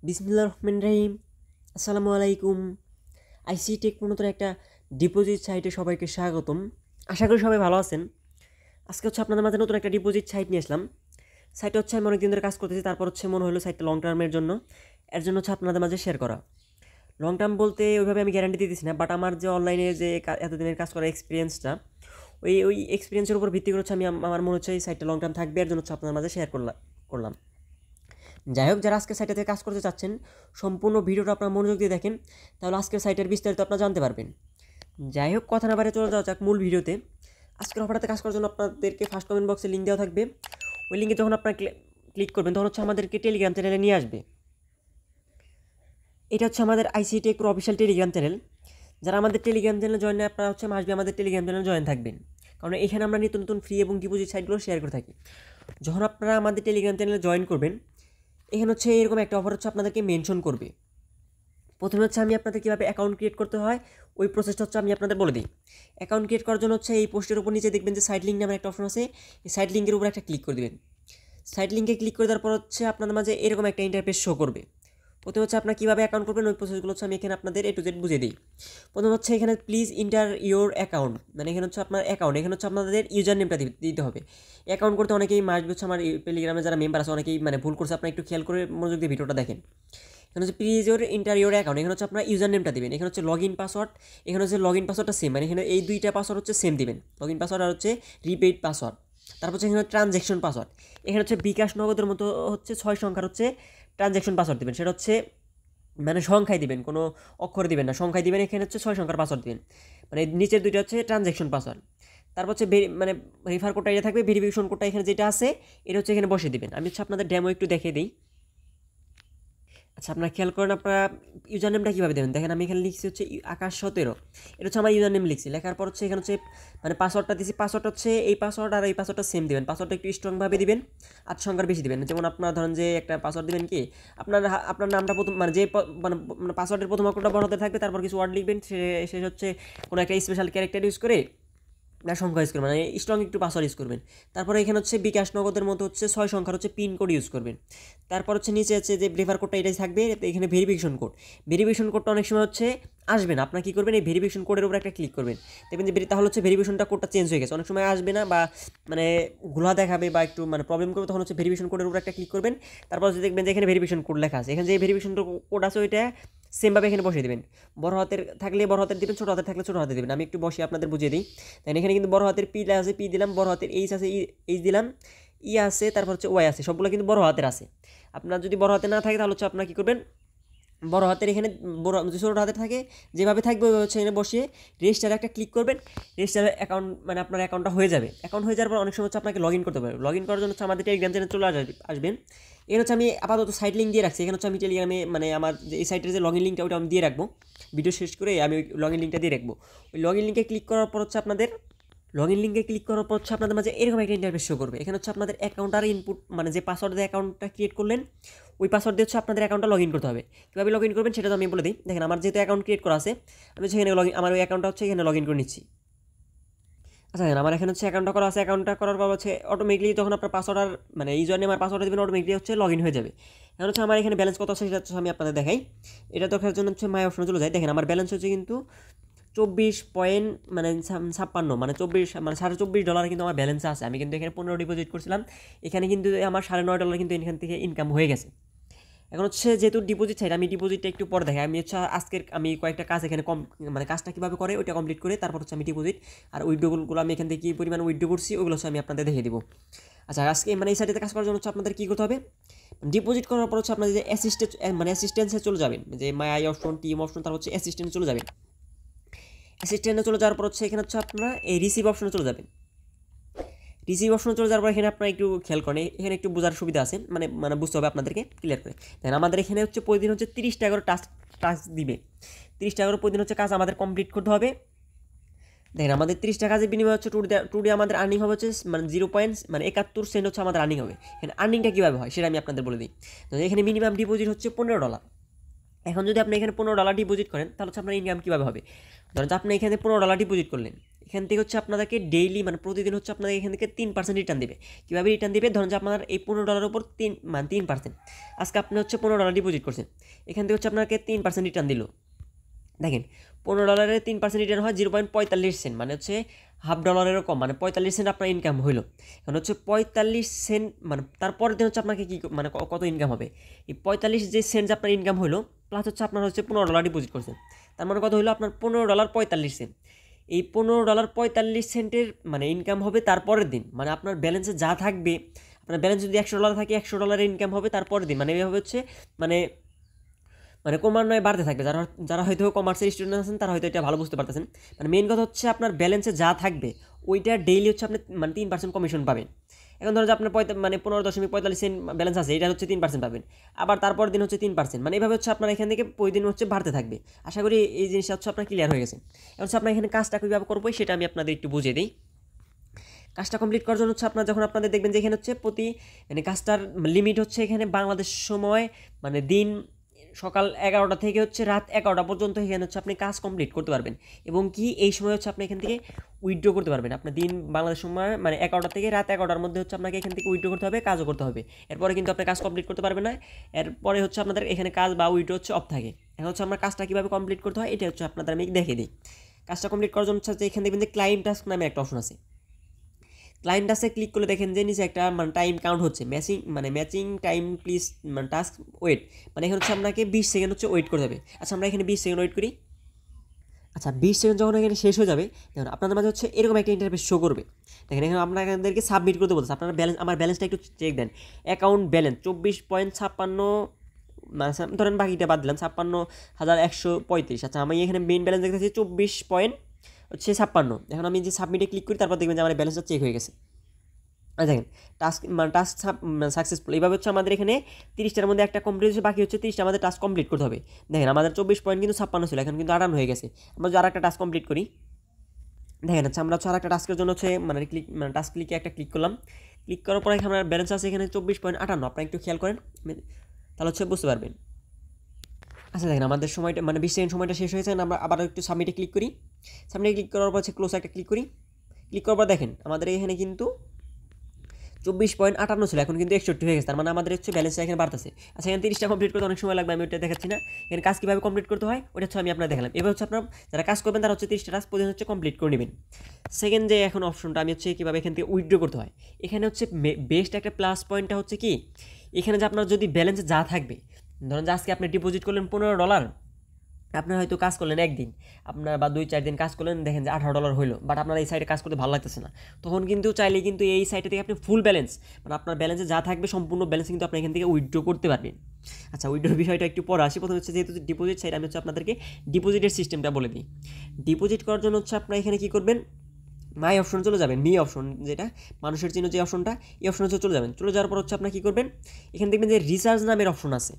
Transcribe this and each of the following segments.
বিসমিল্লাহির রহমানির রহিম। আসসালামু আলাইকুম। আইসি টেক নতুন একটা ডিপোজিট সাইটে সবাইকে স্বাগতম। আশা করি সবাই ভালো আছেন। আজকে আপনাদের মাঝে নতুন একটা ডিপোজিট সাইট নিয়ে আসলাম। সাইটটা আমি অনেক দিন ধরে কাজ করতেছি, তারপর মনে হলো সাইটটা লং টার্মের জন্য, এর জন্য আপনাদের মাঝে শেয়ার করা। লং টার্ম বলতে ওইভাবে আমি গ্যারান্টি দিতেছি না, বাট আমার যে অনলাইনে যে এতদিনের কাজ করার এক্সপিরিয়েন্সটা, ওই এক্সপিরিয়েন্সের উপর ভিত্তি করে আমি আমার মনে হচ্ছে এই সাইটটা লং টার্ম থাকবে, এর জন্য আপনাদের মাঝে শেয়ার করলাম। যাই হোক, যারা আজকের সাইটে কাজ করতে চাচ্ছেন সম্পূর্ণ ভিডিওটা আপনার মনোযোগ দিয়ে দেখেন, তাহলে আজকের সাইটের বিস্তারিত আপনারা জানতে পারবেন। যাই হোক, কথা না বাড়ে চলে যাওয়া যাক মূল ভিডিওতে। আজকের অফারটাতে কাজ করার জন্য আপনাদেরকে ফার্স্ট কমেন্ট বক্সে লিঙ্ক দেওয়া থাকবে। ওই লিঙ্কে যখন আপনারা ক্লিক করবেন তখন আমাদেরকে টেলিগ্রাম চ্যানেলে নিয়ে আসবে। এটা আমাদের আইসি টেক অফিসিয়াল টেলিগ্রাম চ্যানেল। যারা আমাদের টেলিগ্রাম চ্যানেলে জয়েন নেয় আপনারা আসবে আমাদের টেলিগ্রাম চ্যানেলে জয়েন থাকবেন, কারণ এখানে আমরা নিত্য নতুন ফ্রি এবং ডিপোজিট সাইটগুলো শেয়ার করে থাকি। যখন আপনারা আমাদের টেলিগ্রাম চ্যানেলে জয়েন করবেন, এখানে এরকম একটা অফার আপনাদেরকে মেনশন করবে। প্রথমে আমি আপনাদের কীভাবে অ্যাকাউন্ট ক্রিয়েট করতে হয় ওই প্রসেসটা আমি আপনাদের বলে দিই। অ্যাকাউন্ট ক্রিয়েট করার জন্য এই পোস্টের উপর নিচে দেখবেন যে সাইট লিঙ্ক নামের একটা অপশন আছে। এই সাইট লিঙ্কের উপর একটা ক্লিক করে দেবেন। সাইট লিঙ্কে ক্লিক করে দেওয়ার পর আপনাদের মাঝে এরকম একটা ইন্টারফেস শো করবে। প্রথমে আপনারা কীভাবে অ্যাকাউন্ট করবেন ওই প্রসেসগুলো আমি এখানে আপনাদের A to Z বুঝিয়ে দিই। প্রথম এখানে প্লিজ ইন্টার ইউর অ্যাকাউন্ট, মানে এখানে আপনার অ্যাকাউন্ট, এখানে আপনাদের ইউজার নেমটা দিতে হবে। অ্যাকাউন্ট করতে অনেকেই আমার টেলিগ্রামে যারা মেম্বার আছে অনেকেই ভুল করছে। আপনারা একটু খেয়াল করে মনোযোগ দিয়ে ভিডিওটা দেখেন। এখানে please your enter your account, এখানে আপনার ইউজার নেমটা দিবেন। এখানে লগ ইন পাসওয়ার্ড, এখানে লগ ইন পাসওয়ার্ডটা সেম, মানে এখানে এই দুইটা পাসওয়ার্ড সেম দিবেন। লগ ইন পাসওয়ার্ড আর রিপিট পাসওয়ার্ড। তারপর এখানে ট্রানজ্যাকশন পাসওয়ার্ড, এখানে বিকাশ নগদের মতো 6 সংখ্যার ট্রানজ্যাকশন পাসওয়ার্ড দিবেন। সেটা মানে সংখ্যায় দিবেন, কোনো অক্ষর দিবেন না, সংখ্যায় দিবেন। এখানে 6 সংখ্যার পাসওয়ার্ড দিবেন, মানে নিচের দুইটা ট্রানজ্যাকশন পাসওয়ার্ড। তারপর মানে রেফার কোডটা এটা থাকবে, ভেরিফিকেশন কোডটা এখানে যেটা আছে এটা এখানে বসে দিবেন। আমি আপনাদের ডেমো একটু দেখিয়ে দিই। আচ্ছা, আপনারা খেয়াল করেন আপনারা ইউজার নেমটা কীভাবে দেবেন। দেখেন আমি এখানে লিখছি আকাশ17, এটা আমার ইউজার নেম লিখছি। লেখার পর এখানে মানে পাসওয়ার্ডটা দিচ্ছি। পাসওয়ার্ড এই পাসওয়ার্ড আর এই পাসওয়ার্ডটা সেম দিবেন। পাসওয়ার্ডটা একটু স্ট্রংভাবে দিবেন, 8 সংখ্যার বেশি দিবেন। যেমন আপনারা ধরেন যে একটা পাসওয়ার্ড দিবেন কি, আপনার নামটা প্রথম, মানে যে মানে পাসওয়ার্ডের প্রথম অক্ষরটা বড় হাতে থাকবে, তারপর কিছু ওয়ার্ড লিখবেন, সে কোনো একটা স্পেশাল ক্যারেক্টার ইউজ করে না সংখ্যা ইউজ করবেন, মানে স্ট্রং একটু পাসওয়ার্ড ইউজ করবেন। তারপরে এখানে বিকাশ নগদের মতো 6 সংখ্যার পিন কোড ইউজ করবেন। তারপর নিচে যে রেফার কোডটা এটাই থাকবে। এখানে ভেরিফিকেশন কোডটা অনেক সময় আসবে না। আপনার কী করবেন, এই ভেরিফিকেশন কোডের উপর একটা ক্লিক করবেন। দেখবেন যে তাহলে ভেরিফিকেশনটা কোডটা চেঞ্জ হয়ে গেছে। অনেক সময় আসবে না বা মানে ঘোলা দেখাবে বা একটু প্রবলেম করবে, তখন ভেরিফিকেশন কোডের উপর একটা ক্লিক করবেন। তারপর দেখবেন যে এখানে ভেরিফিকেশন কোড লেখা আছে। এখানে যে ভেরিফিকেশন কোড আছে ওইটা সেমভাবে এখানে বসিয়ে দেবেন। বড় হাতের থাকলে বড় হাতের দেবেন, ছোটো হাতের থাকলে ছোটো হাতে দেবেন। আমি একটু বসিয়ে আপনাদের বুঝিয়ে দিই। তাই এখানে কিন্তু বড় হাতের পি আছে, পি দিলাম। বড় হাতের এইচ আছে, এইচ দিলাম। ই আছে, তারপর ওয়াই আছে, সবগুলো কিন্তু বড় হাতের আছে। আপনার যদি বড় হাতে না থাকে তাহলে আপনার কী করবেন, বড় হাতের এখানে যদি ছোটো হাতের থাকে যেভাবে থাকবে এখানে বসিয়ে রেজিস্টারে একটা ক্লিক করবেন। রেজিস্টারে অ্যাকাউন্ট, মানে আপনার অ্যাকাউন্টটা হয়ে যাবে। অ্যাকাউন্ট হয়ে যাওয়ার পর অনেক সময় আপনাকে লগ ইন করতে পারবে। লগ ইন করার জন্য আমাদের টেলিগ্রাম চ্যানেলে চলে আসবেন। এখানে আমি আপাতত সাইট লিঙ্ক দিয়ে রাখছি। এখানে আমি টেলিগ্রামে মানে আমার যে এই সাইটের যে লগ ইন লিঙ্কটা ওটা আমি দিয়ে রাখবো। ভিডিও শেষ করে আমি ওই লগ ইন লিঙ্কটা দিয়ে রাখবো। ওই লগ ইন লিঙ্কে ক্লিক করার পর আপনাদের মাঝে এরকম একটা ইন্টারফেস শো করবে। এখানে আপনাদের অ্যাকাউন্টার ইনপুট, মানে যে পাসওয়ার্ড দিয়ে অ্যাকাউন্টটা ক্রিয়েট করলেন ওই পাসওয়ার্ড দিয়ে আপনাদের অ্যাকাউন্টটা লগ ইন করতে হবে। কীভাবে লগ ইন করবেন সেটা তো আমি বলে দিই। দেখেন আমার যেহেতু অ্যাকাউন্ট ক্রিয়েট করা আছে, আমি সেখানে আমার ওই অ্যাকাউন্টটা এখানে লগ ইন করে নিচ্ছি। আচ্ছা, দেখেন আমার এখানে অ্যাকাউন্টটা করা আছে। অ্যাকাউন্টটা করার পর অটোমেটিকলি যখন আপনার পাসওয়ার্ড আর মানে ইউজার নেম আর পাসওয়ার্ড দেবেন, অটোমেটিকলি লগ ইন হয়ে যাবে। এখন আমার এখানে ব্যালেন্স কত আছে সেটা আমি আপনাদের দেখাই। এটা দেখার জন্য মাই অপশনে চলে যায়। দেখেন আমার ব্যালেন্স কিন্তু 24.56, মানে 24 মানে $24 কিন্তু আমার ব্যালেন্স আছে। আমি কিন্তু এখানে 15 ডিপোজিট করছিলাম। এখানে কিন্তু আমার $9.5 কিন্তু এখান থেকে ইনকাম হয়ে গেছে। এখন যেহেতু ডিপোজিট চাই, আমি ডিপোজিটটা একটু পরে দেখাই। আমি আজকের আমি কয়েকটা কাজ এখানে মানে কাজটা কীভাবে করে ওইটা কমপ্লিট করে তারপর আমি ডিপোজিট আর উইথড্রগুলো আমি এখান থেকে কী পরিমাণ উইথড্র করছি ওগুলো আমি আপনাদের দেখিয়ে দেবো। আচ্ছা, আজকে মানে এই সাইটে কাজ করার জন্য আপনাদের কী করতে হবে, ডিপোজিট করার পর আপনাদের যে অ্যাসিস্ট্যান্সে চলে যাবেন, যে মাই আই অপশন, টিম অপশন, তারপর অ্যাসিস্ট্যান্টে চলে যাবেন। অ্যাসিস্ট্যান্টে চলে যাওয়ার পর এখানে আপনারা এই রিসিভ অপশনে চলে যাবেন। রিসিভ অপশনে চলে যাওয়ার পর এখানে আপনারা একটু খেয়াল করেন, এখানে একটু বোঝার সুবিধা আছে, মানে বুঝতে হবে আপনাদেরকে ক্লিয়ার করে। দেখেন আমাদের এখানে প্রতিদিন 30 টাকা করে টাস্ক দিবে। 30 টাকা করে প্রতিদিন কাজ আমাদের কমপ্লিট করতে হবে। দেখেন আমাদের 30 টাকা কাজের বিনিময়ে টুডে আমাদের আর্নিং হবে মানে 0.71 সেন্ট আমাদের আর্নিং হবে। এখানে আর্নিংটা কীভাবে হয় সেটা আমি আপনাদের বলে দিই। তো এখানে মিনিমাম ডিপোজিট $15। এখন যদি আপনি এখানে $15 ডিপোজিট করেন তাহলে আপনার ইনকাম কীভাবে হবে। ধরেন আপনি এখানে $15 ডিপোজিট করলেন, এখান থেকে হচ্ছে আপনাদেরকে ডেইলি মানে প্রতিদিন হচ্ছে আপনাদের এখান থেকে 3% রিটার্ন দেবে। কীভাবে রিটার্ন দেবে? ধরুন যে আপনার এই $15 উপর 3%, আজকে আপনি হচ্ছে $15 ডিপোজিট করছেন, এখান থেকে হচ্ছে আপনাকে 3% রিটার্ন দিল। দেখেন $15 3% রিটার্ন হয় 0.45 সেন্ট, মানে হচ্ছে $0.50 কম, মানে 45 সেন্ট আপনার ইনকাম হইলো। এখন হচ্ছে 45 সেন্ট মানে তারপরের দিন হচ্ছে আপনাকে কি মানে কত ইনকাম হবে? এই 45 যে সেন্ট আপনার ইনকাম হলো প্লাস হচ্ছে আপনার হচ্ছে $15 ডিপোজিট করছেন, তার মানে কত হলো আপনার $15.45 সেন্ট। এই $15.45 মানে ইনকাম হবে তারপরের দিন, মানে আপনার ব্যালেন্সে যা থাকবে, আপনার ব্যালেন্স যদি $100 থাকে $100 ইনকাম হবে তারপরের দিন, মানে এভাবে হচ্ছে মানে ক্রমান্বয়ে বাড়তে থাকবে। যারা হয়তো কমার্সের স্টুডেন্ট আছেন তারা হয়তো এটা ভালো বুঝতে পারতেছেন। মানে মেন কথা হচ্ছে আপনার ব্যালেন্সে যা থাকবে ওইটা ডেইলি হচ্ছে আপনি মানে 3% কমিশন পাবেন। এখন ধরো যে আপনার 15.45 সেন্ট ব্যালেন্স আছে, এটা হচ্ছে 3% পাবেন, আবার তারপর দিন হচ্ছে 3%, মানে এইভাবে হচ্ছে আপনার এখান থেকে প্রতিদিন হচ্ছে বাড়তে থাকবে। আশা করি এই জিনিসটা হচ্ছে আপনার ক্লিয়ার হয়ে গেছে। এখন হচ্ছে আপনার এখানে কাজটা কীভাবে করবো সেটা আমি আপনাদের একটু বুঝিয়ে দিই। কাজটা কমপ্লিট করার জন্য হচ্ছে আপনার যখন আপনাদের দেখবেন যে এখানে হচ্ছে মানে কাজটার লিমিট হচ্ছে এখানে বাংলাদেশ সময় মানে দিন সকাল 11টা থেকে হচ্ছে রাত 11টা পর্যন্ত এখানে হচ্ছে আপনি কাজ কমপ্লিট করতে পারবেন, এবং কি এই সময় হচ্ছে আপনি এখান থেকে উইথড্র করতে পারবেন। আপনার দিন বাংলাদেশ সময় মানে 11টা থেকে রাত 11টার মধ্যে হচ্ছে আপনাকে এখান থেকে উইথড্র করতে হবে, কাজও করতে হবে। এরপরে কিন্তু আপনি কাজ কমপ্লিট করতে পারবেন না, এরপরে হচ্ছে আপনাদের এখানে কাজ বা উইথড্র হচ্ছে অফ থাকে। এখন হচ্ছে আমরা কাজটা কীভাবে কমপ্লিট করতে হয় এটা হচ্ছে আপনাদের আমি দেখিয়ে দিই। কাজটা কমপ্লিট করার জন্য হচ্ছে এখানে দেখবেন যে ক্লায়েন্ট টাস্ক নামে একটা অপশন আছে। ক্লায়েন্ট টাস্কে ক্লিক করলে দেখেন যে নিচে একটা মানে টাইম কাউন্ট হচ্ছে ম্যাচিং টাইম প্লিজ মানে টাস্ক ওয়েট, মানে এখানে হচ্ছে আপনাকে 20 সেকেন্ড হচ্ছে ওয়েট করতে হবে। আচ্ছা আমরা এখানে 20 সেকেন্ড ওয়েট করি। আচ্ছা 20 সেকেন্ড যখন এখানে শেষ হয়ে যাবে দেখুন আপনাদের মাঝে হচ্ছে এরকম একটা ইন্টারফেস শো করবে। দেখেন এখানে আপনাদেরকে সাবমিট করতে বলছে। আপনারা ব্যালেন্স, আমার ব্যালেন্সটা একটু চেক দেন। অ্যাকাউন্ট ব্যালেন্স 24.56, মানে ধরেন বাকিটা বাদ দিলাম 56,135। আচ্ছা আমি এখানে মেইন ব্যালেন্স দেখতেছি 24.56। এখন আমি যে সাবমিটে ক্লিক করি তারপর দেখবেন যে আমার ব্যালেন্সটা চেক হয়ে গেছে। দেখেন টাস্ক সাকসেসফুল। এইভাবে হচ্ছে আমাদের এখানে 30টার মধ্যে একটা কমপ্লিট হচ্ছে, বাকি হচ্ছে 30টা আমাদের টাস্ক কমপ্লিট করতে হবে। দেখেন আমাদের 24 কিন্তু 56 ছিল, এখন কিন্তু 58 হয়ে গেছে। আমরা যদি আর একটা টাস্ক কমপ্লিট করি, দেখেন আচ্ছা আমরা হচ্ছে আর একটা টাস্কের জন্য হচ্ছে টাস্ক ক্লিকে একটা ক্লিক করলাম। ক্লিক করার পরে এখানে আমার ব্যালেন্স আছে এখানে 24.58। আপনারা একটু খেয়াল করেন তাহলে হচ্ছে বুঝতে পারবেন। আচ্ছা দেখেন আমাদের সময়টা মানে 20 সেকেন্ড সময়টা শেষ হয়েছে, আমরা আবার একটু সাবমিটে ক্লিক করি। সাবমিটে ক্লিক করার পর হচ্ছে ক্লোজ একটা ক্লিক করি। ক্লিক করার পর দেখেন আমাদের এখানে কিন্তু 24.58 ছিল, এখন কিন্তু 61 হয়ে গেছে, তার মানে আমাদের হচ্ছে ব্যালেন্সটা এখানে বাড়তেছে। আচ্ছা এখানে 30টা কমপ্লিট করতে অনেক সময় লাগবে, আমি ওটা দেখাচ্ছি না। এখানে কাজ কীভাবে কমপ্লিট করতে হয় ওটা হচ্ছে আমি আপনার দেখালাম। এবার হচ্ছে আপনার যারা কাজ করবেন তারা হচ্ছে 30টা টাস্ক প্রতিদিন হচ্ছে কমপ্লিট করে নেবেন। সেকেন্ড যে এখন অপশনটা আমি হচ্ছে কীভাবে এখান থেকে উইথড্র করতে হয়, এখানে হচ্ছে বেস্ট একটা প্লাস পয়েন্টটা হচ্ছে কি, এখানে যে আপনার যদি ব্যালেন্সে যা থাকবে, ধরুন যে আজকে আপনি ডিপোজিট করলেন $15, আপনার হয়তো কাজ করলেন একদিন, আপনার বা 2-4 দিন কাজ করলেন, দেখেন যে $18 হলো, বাট আপনার এই সাইডে কাজ করতে ভালো লাগতেছে না, তখন কিন্তু চাইলে কিন্তু এই সাইডে থেকে আপনি ফুল ব্যালেন্স মানে আপনার ব্যালেন্সে যা থাকবে সম্পূর্ণ ব্যালেন্স কিন্তু আপনি এখান থেকে উইথড্র করতে পারবেন। আচ্ছা উইথড্রোর বিষয়টা একটু পরে আসি। প্রথমে হচ্ছে যেহেতু ডিপোজিট সাইড, আমি হচ্ছে আপনাদেরকে ডিপোজিটের সিস্টেমটা বলে দিই। ডিপোজিট করার জন্য হচ্ছে আপনারা এখানে কী করবেন, মাই অপশন চলে যাবেন, মি অপশন যেটা মানুষের চিহ্ন যে অপশনটা, এই অপশন হচ্ছে চলে যাবেন। চলে যাওয়ার পর হচ্ছে আপনারা কী করবেন, এখানে দেখবেন যে রিচার্জ নামের অপশন আছে,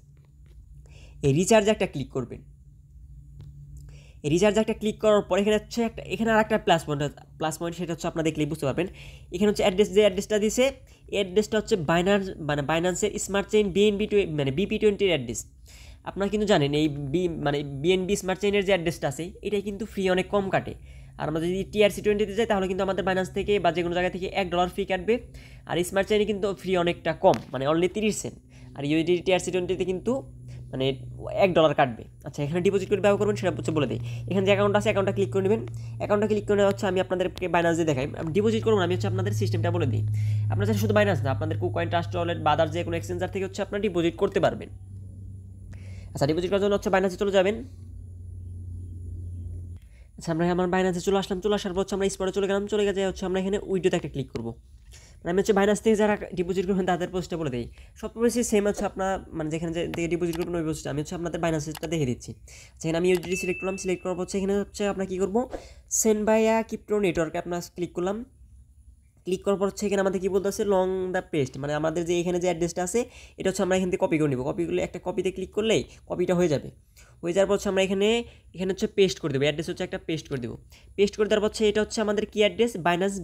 এই রিচার্জে একটা ক্লিক করবেন। রিচার্জ একটা ক্লিক করার পর এখানে হচ্ছে এখানে আর একটা প্লাস পয়েন্ট সেটা হচ্ছে আপনারা দেখলেই বুঝতে পারবেন। এখানে হচ্ছে যে অ্যাড্রেসটা দিয়েছে, এই অ্যাড্রেসটা হচ্ছে বাইন্যান্সের স্মার্ট চেইন BP20 অ্যাড্রেস। আপনারা কিন্তু জানেন এই বিএনবি স্মার্ট চেইনের যে অ্যাড্রেসটা আছে এটাই কিন্তু ফ্রি অনেক কম কাটে। আর আমরা যদি TRC20 যাই তাহলে কিন্তু আমাদের বাইন্যান্স থেকে বা যে কোনো জায়গা থেকে $1 ফ্রি কাটবে। আর স্মার্ট চেইনে কিন্তু ফ্রি অনেকটা কম, মানে অনলি 30 সেন্ট। আর ইউএসডি TRC20 কিন্তু মানে $1 কাটবে। আচ্ছা এখানে ডিপোজিট করে ব্যবহার করবেন সেটা হচ্ছে বলে দিই। এখানে যে অ্যাকাউন্ট আছে অ্যাকাউন্টটা ক্লিক করে নেবেন। অ্যাকাউন্টটা ক্লিক করে হচ্ছে আমি আপনাদেরকে বাইন্যান্স দিয়ে দেখাই। ডিপোজিট করুন, আমি হচ্ছে আপনাদের সিস্টেমটা বলে দিই। আপনারা শুধু বাইন্যান্স না, আপনাদের কুকয়েন, ট্রাস্ট ওয়ালেট বা আদার যে কোনো এক্সচেঞ্জার থেকে হচ্ছে আপনারা ডিপোজিট করতে পারবেন। আচ্ছা ডিপোজিট করার জন্য হচ্ছে বাইন্যান্সে চলে যাবেন। আচ্ছা আমরা আমার বাইন্যান্সে চলে আসলাম। চলে আসার পর হচ্ছে আমরা স্পটে চলে গেলাম। চলে গেছে হচ্ছে আমরা এখানে উইথড্রোতে একটা ক্লিক করবো। আমি হচ্ছে বাইন্যান্স থেকে যারা ডিপোজিট করবেন তাদের পোস্টটা বলে দিই। সব প্রসেসই সেম হচ্ছে আপনার মানে যেখানে থেকে ডিপোজিট করবেন ওই পোস্টটা আমি হচ্ছে আপনাদের বাইন্যান্সটা দেখে দিচ্ছি। সেখানে আমি ইউএসডি সিলেক্ট করলাম। সিলেক্ট করার পর এখানে হচ্ছে আপনার কী করবো, সেন্ড ভাইয়া ক্রিপ্টো নেটওয়ার্কে আপনার ক্লিক করলাম। ক্লিক করার পর হচ্ছে এখানে আমাদের কী বলতে আছে, লং দ্য পেস্ট, মানে আমাদের যে এখানে যে অ্যাড্রেসটা আছে এটা হচ্ছে আমরা এখান থেকে কপি করে নেব। কপি করলে একটা কপিতে ক্লিক করলেই কপিটা হয়ে যাবে। হয়ে যাওয়ার পর হচ্ছে আমরা এখানে হচ্ছে পেস্ট করে দেবো। অ্যাড্রেস হচ্ছে একটা পেস্ট করে দেবো। পেস্ট করে দেওয়ার পর হচ্ছে এটা হচ্ছে আমাদের কি অ্যাড্রেস, বাইন্যান্স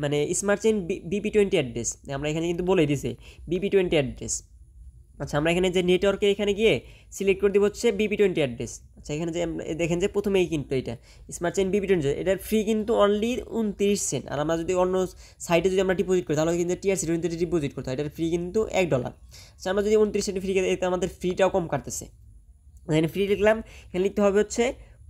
মানে স্মার্ট চেইন BP20 অ্যাড্রেস। আমরা এখানে কিন্তু বলে দিছে BP20 অ্যাড্রেস। আচ্ছা, আমরা এখানে যে নেটওয়ার্কের এখানে গিয়ে সিলেক্ট করে দিব হচ্ছে BP20 অ্যাড্রেস। আচ্ছা, এখানে যে দেখেন যে প্রথমেই কিন্তু এটা স্মার্ট চেইন BP20, এটার ফ্রি কিন্তু অনলি 29 সেন্ট। আর আমরা যদি অন্য সাইটে যদি আমরা ডিপোজিট করি তাহলে কিন্তু TRC কিন্তু ডিপোজিট করতে হয়, এটার ফ্রি কিন্তু $1। আচ্ছা, আমরা যদি 29 সেন্ট ফ্রি এতে আমাদের ফ্রিটাও কম কাটতেছে। এখানে ফ্রি লিখলাম, এখানে লিখতে হবে হচ্ছে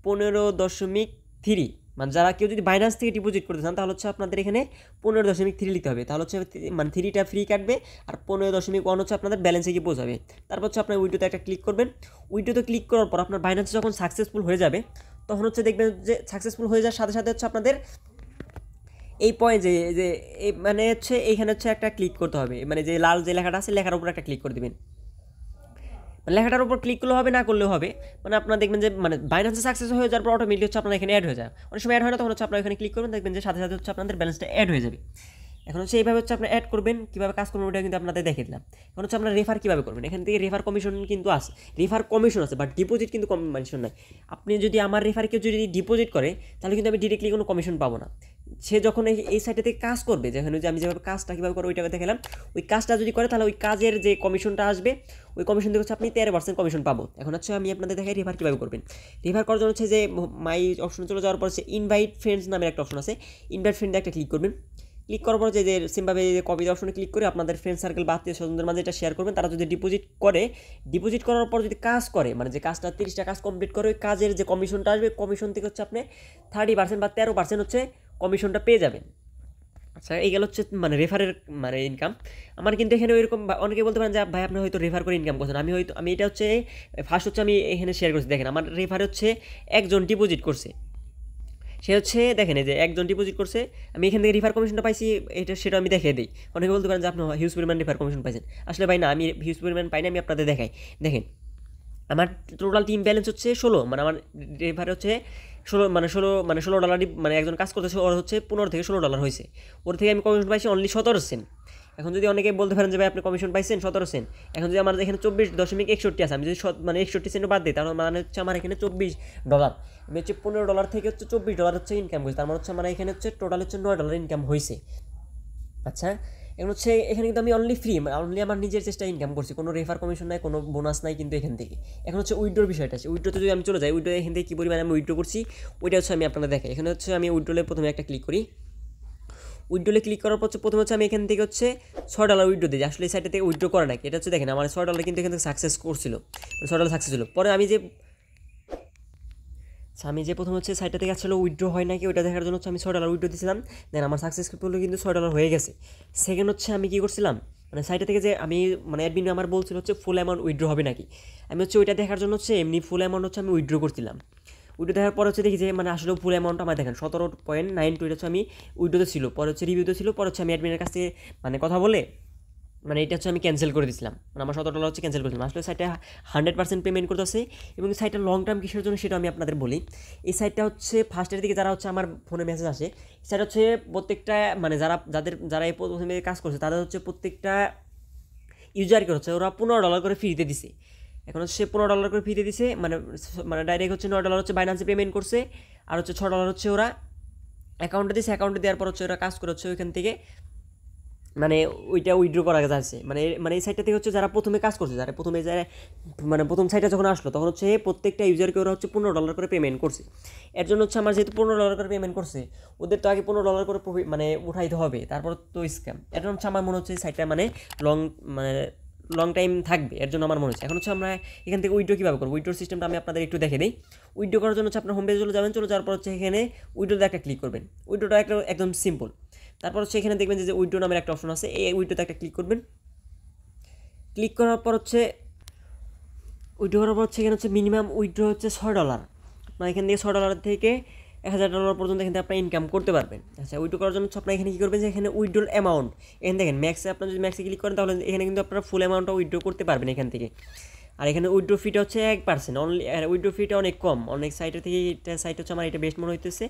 15.3, মানে যারা কেউ যদি বাইন্যান্স থেকে ডিপোজিট করতে চান তাহলে হচ্ছে আপনাদের এখানে 15.3 লিখতে হবে, তাহলে হচ্ছে মানে 3টা ফ্রি কাটবে আর 15.1 হচ্ছে আপনাদের ব্যালেন্সে গিয়ে পৌঁছাবে। তারপর হচ্ছে আপনার উইডোতে একটা ক্লিক করবেন। উইডোতে ক্লিক করার পর আপনার বাইন্যান্স যখন সাকসেসফুল হয়ে যাবে তখন হচ্ছে দেখবেন যে সাকসেসফুল হয়ে যাওয়ার সাথে সাথে হচ্ছে আপনাদের এই পয়েন্ট যে মানে হচ্ছে এইখানে হচ্ছে একটা ক্লিক করতে হবে, মানে যে লাল যে লেখাটা আছে লেখার উপর একটা ক্লিক করে দেবেন। লেখাটার উপর ক্লিক করলেও হবে, না করলেও হবে, মানে আপনারা দেখবেন যে মানে বাইন্যান্সে সাকসেস হয়ে যাওয়ার পর অটোমেটিক হচ্ছে আপনার এখানে অ্যাড হয়ে যায়। অনেক সময় অ্যাড হয় না, তখন হচ্ছে আপনারা এখানে ক্লিক করবেন, দেখবেন যে সাথে সাথে হচ্ছে আপনাদের ব্যালেন্সটা অ্যাড হয়ে যাবে। এখন হচ্ছে এইভাবে হচ্ছে আপনার অ্যাড করবেন, কীভাবে কাজ করবেন ওটা কিন্তু আপনাদের দেখে দিলাম। এখন হচ্ছে আপনারা রেফার কীভাবে করবেন, এখান থেকে রেফার কমিশন কিন্তু আছে, রেফার কমিশন আছে, বাট ডিপোজিট কিন্তু কমিশন নাই। আপনি যদি আমার রেফার কেউ যদি ডিপোজিট করে তাহলে কিন্তু আমি ডিরেক্টলি কোনো কমিশন পাবো না। সে যখন এই সাইটে থেকে কাজ করবে, যেখানে যে আমি যেভাবে কাজটা কীভাবে করবো ওইটাকে দেখালাম, ওই কাজটা যদি করে তাহলে ওই কাজের যে কমিশনটা আসবে ওই কমিশন থেকে হচ্ছে আপনি 13% কমিশন পাবো। এখন হচ্ছে আমি আপনাদের দেখাই রেফার কীভাবে করবেন। রেফার করার জন্য হচ্ছে যে মাই অপশনে চলে যাওয়ার পর হচ্ছে ইনভাইট ফ্রেন্ডস নামের একটা অপশন আছে, ইনভাইট ফ্রেন্ডে একটা ক্লিক করবেন। ক্লিক করার পর যে সিমভাবে কপি অপশনে ক্লিক করে আপনাদের ফ্রেন্ড সার্কেল বা আত্মীয় স্বজনদের মাঝে এটা শেয়ার করবেন। তারা যদি ডিপোজিট করার পর যদি কাজ করে, মানে যে কাজটা 30টা কাজ কমপ্লিট করে ওই কাজের যে কমিশনটা আসবে কমিশন থেকে হচ্ছে আপনি 30% বা 13% হচ্ছে কমিশনটা পেয়ে যাবেন। আচ্ছা, এই গেল হচ্ছে মানে রেফারের মানে ইনকাম। আমার কিন্তু এখানে ওইরকম অনেকে বলতে পারেন যে ভাই আপনি হয়তো রেফার করে ইনকাম করছেন, আমি এটা হচ্ছে ফার্স্ট হচ্ছে আমি এখানে শেয়ার করছি। দেখেন আমার রেফার হচ্ছে একজন ডিপোজিট করছে, সে হচ্ছে দেখেন এই যে একজন ডিপোজিট করছে, আমি এখান থেকে রিফার কমিশনটা পাইছি, সেটা আমি দেখিয়ে দিই। অনেকে বলতে পারেন যে আপনি হিউজ পরিমাণ রিফার কমিশন পাইছেন, আসলে ভাই না, আমি হিউজ পরিমাণ পাইনি, আমি আপনাদের দেখাই। দেখেন আমার টোটাল টিম ব্যালেন্স হচ্ছে 16, মানে আমার রেফার হচ্ছে $16 মানে একজন কাজ করতেছে, ওর হচ্ছে $15 থেকে $16 হয়েছে, ওর থেকে আমি কমিশন পাইছি অনলি 17 সেন্ট। এখন যদি অনেকে বলতে পারেন যে ভাই আপনি কমিশন পাইছেন 17 সেন্ট, এখন যদি আমার এখানে 24.61 আছে, আমি যদি মানে 61 সেন্ট বাদ দিই তাহলে মানে হচ্ছে আমার এখানে $24, আমি হচ্ছে $15 থেকে হচ্ছে $24 হচ্ছে ইনকাম করছি, তার মানে হচ্ছে আমার এখানে হচ্ছে টোটাল হচ্ছে $9 ইনকাম হয়েছে। আচ্ছা, এখন হচ্ছে এখানে কিন্তু আমি অনলি আমার নিজের চেষ্টা ইনকাম করছি, কোনো রেফার কমিশন নাই, কোনো বোনাস নাই কিন্তু এখান থেকে। এখন হচ্ছে উইথড্রোর বিষয়টা আছে, উইথড্রোতে যদি আমি চলে যাই, উইথড্রো এখান থেকে কী পরিমাণে আমি উইথড্রো করছি ওইটা হচ্ছে আমি আপনাদের দেখাই। এখানে হচ্ছে আমি উইথড্রোলে প্রথমে একটা ক্লিক করি, উইথড্রোলে ক্লিক করার পর প্রথমে হচ্ছে আমি এখান থেকে হচ্ছে $6 উইথড্রো দিই। আসলে এই সাইটে থেকে উইথড্রো করা নাকি এটা হচ্ছে দেখেন আমার $6 কিন্তু এখান থেকে সাকসেস করছিল, $6 সাকসেস হলো। পরে আমি যে প্রথম হচ্ছে সাইটটা থেকে আসলে উইথড্রো হয় নাকি ওইটা দেখার জন্য হচ্ছে আমি $6 উইথড্রো দিয়েছিলাম, দেন আমার সাকসেসফুল কিন্তু $6 হয়ে গেছে। সেকেন্ড হচ্ছে আমি কী করছিলাম, মানে সাইটটা থেকে যে আমি মানে অ্যাডমিন আমার বলছিল হচ্ছে ফুল অ্যামাউন্ট উইথড্রো হবে নাকি, আমি হচ্ছে ওইটা দেখার জন্য হচ্ছে এমনি ফুল অ্যামাউন্ট হচ্ছে আমি উইথড্রো করছিলাম। উইথড্রো দেখার পর হচ্ছে দেখি যে মানে আসলে ফুল অ্যামাউন্ট আমার দেখেন 17.92 হচ্ছে আমি উইথড্রোতে ছিল, পরে হচ্ছে রিভিউতে ছিল, পরে হচ্ছে আমি অ্যাডমিনের কাছ থেকে মানে কথা বলে মানে এটা হচ্ছে আমি ক্যান্সেল করে দিয়েছিলাম, মানে আমার $17 হচ্ছে ক্যান্সেল করেছিলাম। আসলে সাইটটা 100% পেমেন্ট করতেছে, এবং সাইটটা লং টার্ম কিসের জন্য সেটা আমি আপনাদের বলি। এই সাইটটা হচ্ছে ফার্স্টের দিকে যারা হচ্ছে আমার ফোনে মেসেজ আসে, সেটা হচ্ছে প্রত্যেকটা মানে যারা এই প্রথমে কাজ করছে তাদের হচ্ছে প্রত্যেকটা ইউজারকে হচ্ছে ওরা $15 করে ফ্রিতে দিছে। এখন হচ্ছে $15 করে ফ্রিতে দিছে, মানে ডাইরেক্ট হচ্ছে $9 হচ্ছে বাইন্যান্সে পেমেন্ট করছে, আর হচ্ছে $6 হচ্ছে ওরা অ্যাকাউন্টে দিছে, অ্যাকাউন্টে দেওয়ার পর হচ্ছে ওরা কাজ করে হচ্ছে ওইখান থেকে মানে ওইটা উইথড্র করা যাচ্ছে। মানে এই সাইটটা থেকে হচ্ছে যারা প্রথমে কাজ করছে, প্রথম সাইটটা যখন আসলো তখন হচ্ছে প্রত্যেকটা ইউজারকে ওরা হচ্ছে $15 করে পেমেন্ট করছে। এর জন্য হচ্ছে আমার যেহেতু $15 করে পেমেন্ট করছে, ওদের তো আগে $15 করে প্রফিট মানে উঠাইতে হবে, তারপর তো স্ক্যাম। এর জন্য হচ্ছে আমার মনে হচ্ছে সাইটটা লং টাইম থাকবে, এর জন্য আমার মনে হচ্ছে। এখন হচ্ছে আমরা এখান থেকে উইথড্র কীভাবে করবো, উইথড্রোর সিস্টেমটা আমি আপনাদের একটু দেখে দিই। উইথড্র করার জন্য হচ্ছে আপনার হোম পেজে চলে যাওয়ার পর হচ্ছে এখানে উইথড্রোতে একটা ক্লিক করবেন। উইথড্রোটা একদম সিম্পল। তারপর হচ্ছে এখানে দেখবেন যে উইথড্রো নামের একটা অপশন আছে, এই উইথড্রোতে একটা ক্লিক করবেন। ক্লিক করার পর হচ্ছে এখানে হচ্ছে মিনিমাম উইথড্রো হচ্ছে $6, আপনার এখান থেকে $6 থেকে $1000 পর্যন্ত এখান থেকে আপনার ইনকাম করতে পারবেন। আচ্ছা, উইথড্রো করার জন্য আপনার এখানে কী করবেন যে এখানে উইথড্রোর অ্যামাউন্ট এখানে দেখেন ম্যাক্সে, আপনার যদি ম্যাক্সে ক্লিক করেন তাহলে এখানে কিন্তু আপনারা ফুল অ্যামাউন্টটা উইথড্রো করতে পারবেন এখান থেকে। আর এখানে উইথড্রো ফিটা হচ্ছে 1% অনলি, আর উইথড্রো ফিটা অনেক কম, অনেক সাইটের থেকে সাইট হচ্ছে আমার এটা বেস্ট মনে হইতেছে,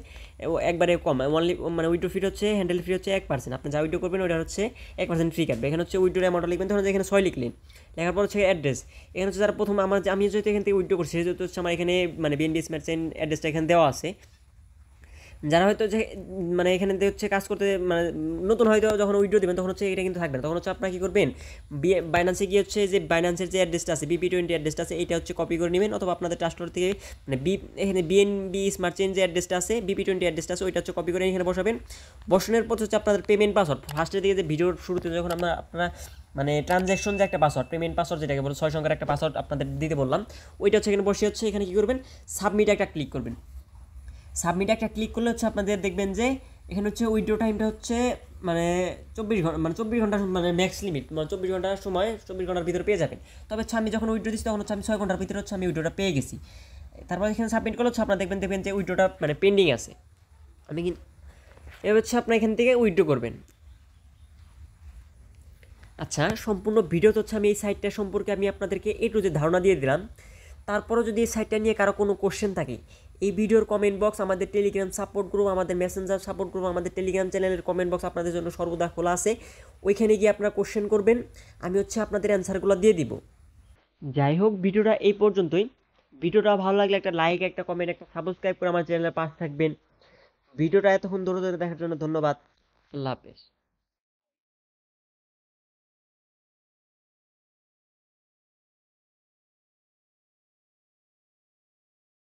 একবারে কম অনলি, মানে উইথড্রো ফিট হচ্ছে হ্যান্ডেল ফি হচ্ছে 1%, আপনি যা উইথড্রো করবেন ওটা হচ্ছে 1% ফ্রি কাটবে। এখানে হচ্ছে উইথড্রোর অ্যামাউন্ট লিখবেন, তখন এখানে 6 লিখলেন, লেখার পর হচ্ছে অ্যাড্রেস, এখানে হচ্ছে যারা প্রথম আমি যেহেতু এখান থেকে উইথড্রো করছি সেহেতু হচ্ছে আমার এখানে মানে BNB স্মার্ট চেইন অ্যাড্রেসটা এখানে দেওয়া আছে, যারা হয়তো যে মানে এখানে হচ্ছে কাজ করতে মানে নতুন হয়তো যখন উইড্রো দেবেন তখন হচ্ছে এটা কিন্তু থাকবে না, তখন হচ্ছে আপনারা কী করবেন, বাইন্যান্সে গিয়ে হচ্ছে যে বাইন্যান্সের যে অ্যাড্রেসটা আছে BP20 অ্যাড্রেসটা আছে এইটা হচ্ছে কপি করে নেবেন, অথবা আপনাদের ট্রাস্টর থেকে মানে এখানে BNB স্মার্ট চেইন যে অ্যাড্রেসটা আছে BP20 অ্যাড্রেসটা আছে ওইটা হচ্ছে কপি করে এখানে বসাবেন। বসানোর পর হচ্ছে আপনাদের পেমেন্ট পাসওয়ার্ড ফার্স্টের দিকে যে ভিডিওর শুরুতে যখন আপনারা মানে ট্রানজ্যাকশন যে একটা পাসওয়ার্ড পেমেন্ট পাসওয়ার্ড যেটাকে বলে 6 সংখ্যার একটা পাসওয়ার্ড আপনাদের দিতে বললাম, ওইটা হচ্ছে এখানে বসে হচ্ছে এখানে কী করবেন, সাবমিট একটা ক্লিক করবেন। সাবমিট একটা ক্লিক করলে হচ্ছে আপনাদের দেখবেন যে এখানে হচ্ছে উইথড্র টাইমটা হচ্ছে মানে 24 ঘন্টা, মানে 24 ঘন্টা মানে ম্যাক্স লিমিট, মানে 24 ঘন্টার সময় 24 ঘন্টার ভিতরে পেয়ে যাবেন। তবে হচ্ছে আমি যখন উইথড্র দিচ্ছি তখন হচ্ছে আমি 6 ঘন্টার ভিতরে হচ্ছে আমি উইথড্রটা পেয়ে গেছি। তারপর এখানে সাবমিট করলে হচ্ছে আপনারা দেখবেন যে উইথড্রটা মানে পেন্ডিং আছে। আমি কিন্তু এবার হচ্ছে আপনার এখান থেকে উইথড্র করবেন। আচ্ছা, সম্পূর্ণ ভিডিওতে হচ্ছে আমি এই সাইটটা সম্পর্কে আমি আপনাদেরকে একটু যে ধারণা দিয়ে দিলাম। তারপরও যদি এই সাইটটা নিয়ে কারো কোনো কোশ্চেন থাকে, এই ভিডিওর কমেন্ট বক্স, আমাদের টেলিগ্রাম সাপোর্ট গ্রুপ, আমাদের মেসেঞ্জার সাপোর্ট গ্রুপ, আমাদের টেলিগ্রাম চ্যানেলের কমেন্ট বক্স আপনাদের জন্য সর্বদা খোলা আছে। ওইখানে গিয়ে আপনারা কোশ্চেন করবেন, আমি হচ্ছে আপনাদের অ্যান্সারগুলো দিয়ে দিব। যাই হোক, ভিডিওটা এই পর্যন্তই। ভিডিওটা ভালো লাগলে একটা লাইক, একটা কমেন্ট, একটা সাবস্ক্রাইব করে আমার চ্যানেলের পাশে থাকবেন। ভিডিওটা এতক্ষণ ধরে দেখার জন্য ধন্যবাদ। আল্লাহ হাফেজ।